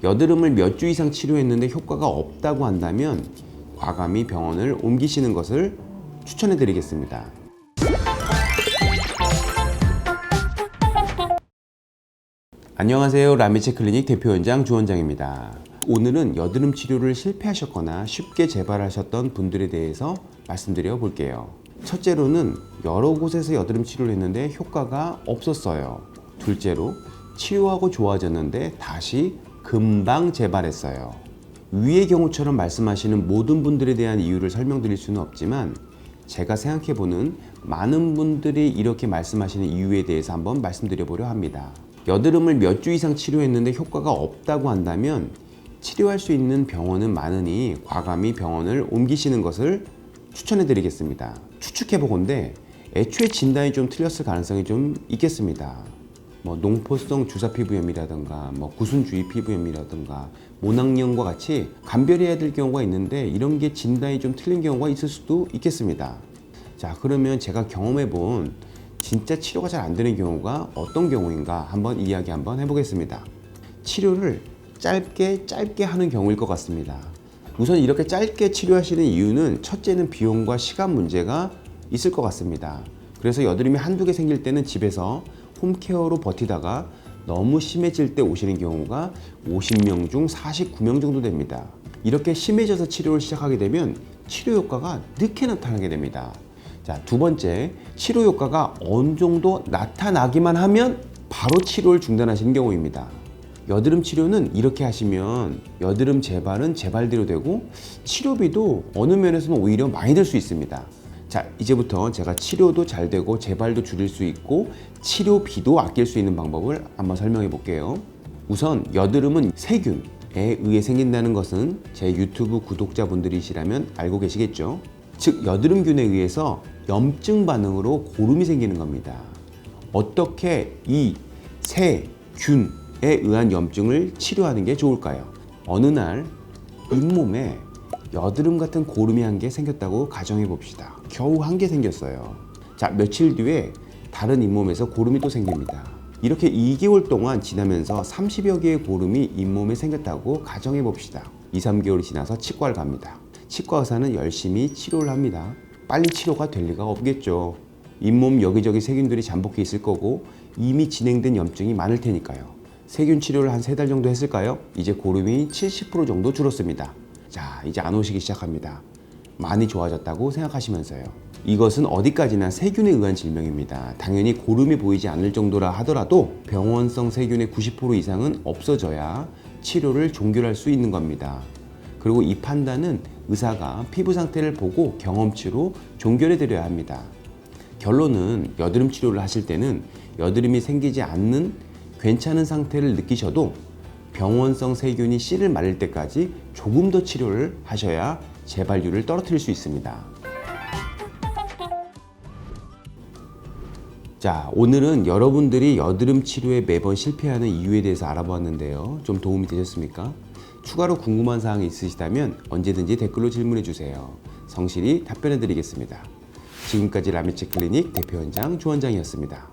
여드름을 몇 주 이상 치료했는데 효과가 없다고 한다면 과감히 병원을 옮기시는 것을 추천해 드리겠습니다. 안녕하세요. 라미체 클리닉 대표원장 주원장입니다. 오늘은 여드름 치료를 실패하셨거나 쉽게 재발하셨던 분들에 대해서 말씀드려 볼게요. 첫째로는 여러 곳에서 여드름 치료를 했는데 효과가 없었어요. 둘째로 치료하고 좋아졌는데 다시 금방 재발했어요. 위의 경우처럼 말씀하시는 모든 분들에 대한 이유를 설명드릴 수는 없지만 제가 생각해보는 많은 분들이 이렇게 말씀하시는 이유에 대해서 한번 말씀드려 보려 합니다. 여드름을 몇 주 이상 치료했는데 효과가 없다고 한다면 치료할 수 있는 병원은 많으니 과감히 병원을 옮기시는 것을 추천해 드리겠습니다. 추측해보건대 애초에 진단이 좀 틀렸을 가능성이 좀 있겠습니다. 농포성 주사피부염이라든가 구순주의 피부염이라든가 모낭염과 같이 감별해야 될 경우가 있는데 이런 게 진단이 좀 틀린 경우가 있을 수도 있겠습니다. 자, 그러면 제가 경험해 본 진짜 치료가 잘 안 되는 경우가 어떤 경우인가 한번 이야기 한번 해보겠습니다. 치료를 짧게 하는 경우일 것 같습니다. 우선 이렇게 짧게 치료하시는 이유는 첫째는 비용과 시간 문제가 있을 것 같습니다. 그래서 여드름이 한두 개 생길 때는 집에서 홈케어로 버티다가 너무 심해질 때 오시는 경우가 50명 중 49명 정도 됩니다. 이렇게 심해져서 치료를 시작하게 되면 치료 효과가 늦게 나타나게 됩니다. 자, 두 번째, 치료 효과가 어느 정도 나타나기만 하면 바로 치료를 중단하시는 경우입니다. 여드름 치료는 이렇게 하시면 여드름 재발은 재발대로 되고 치료비도 어느 면에서는 오히려 많이 들 수 있습니다. 자, 이제부터 제가 치료도 잘 되고 재발도 줄일 수 있고 치료비도 아낄 수 있는 방법을 한번 설명해 볼게요. 우선 여드름은 세균에 의해 생긴다는 것은 제 유튜브 구독자분들이시라면 알고 계시겠죠? 즉 여드름균에 의해서 염증 반응으로 고름이 생기는 겁니다. 어떻게 이 세균에 의한 염증을 치료하는 게 좋을까요? 어느 날 잇몸에 여드름 같은 고름이 한 개 생겼다고 가정해 봅시다. 겨우 한 개 생겼어요. 자, 며칠 뒤에 다른 잇몸에서 고름이 또 생깁니다. 이렇게 2개월 동안 지나면서 30여 개의 고름이 잇몸에 생겼다고 가정해 봅시다. 2, 3개월이 지나서 치과를 갑니다. 치과 의사는 열심히 치료를 합니다. 빨리 치료가 될 리가 없겠죠. 잇몸 여기저기 세균들이 잠복해 있을 거고 이미 진행된 염증이 많을 테니까요. 세균 치료를 한 3달 정도 했을까요? 이제 고름이 70% 정도 줄었습니다. 자, 이제 안 오시기 시작합니다. 많이 좋아졌다고 생각하시면서요. 이것은 어디까지나 세균에 의한 질병입니다. 당연히 고름이 보이지 않을 정도라 하더라도 병원성 세균의 90% 이상은 없어져야 치료를 종결할 수 있는 겁니다. 그리고 이 판단은 의사가 피부 상태를 보고 경험치로 종결해 드려야 합니다. 결론은 여드름 치료를 하실 때는 여드름이 생기지 않는 괜찮은 상태를 느끼셔도 병원성 세균이 씨를 말릴 때까지 조금 더 치료를 하셔야 재발률을 떨어뜨릴 수 있습니다. 자, 오늘은 여러분들이 여드름 치료에 매번 실패하는 이유에 대해서 알아보았는데요. 좀 도움이 되셨습니까? 추가로 궁금한 사항이 있으시다면 언제든지 댓글로 질문해 주세요. 성실히 답변해 드리겠습니다. 지금까지 라미체 클리닉 대표원장 주원장이었습니다.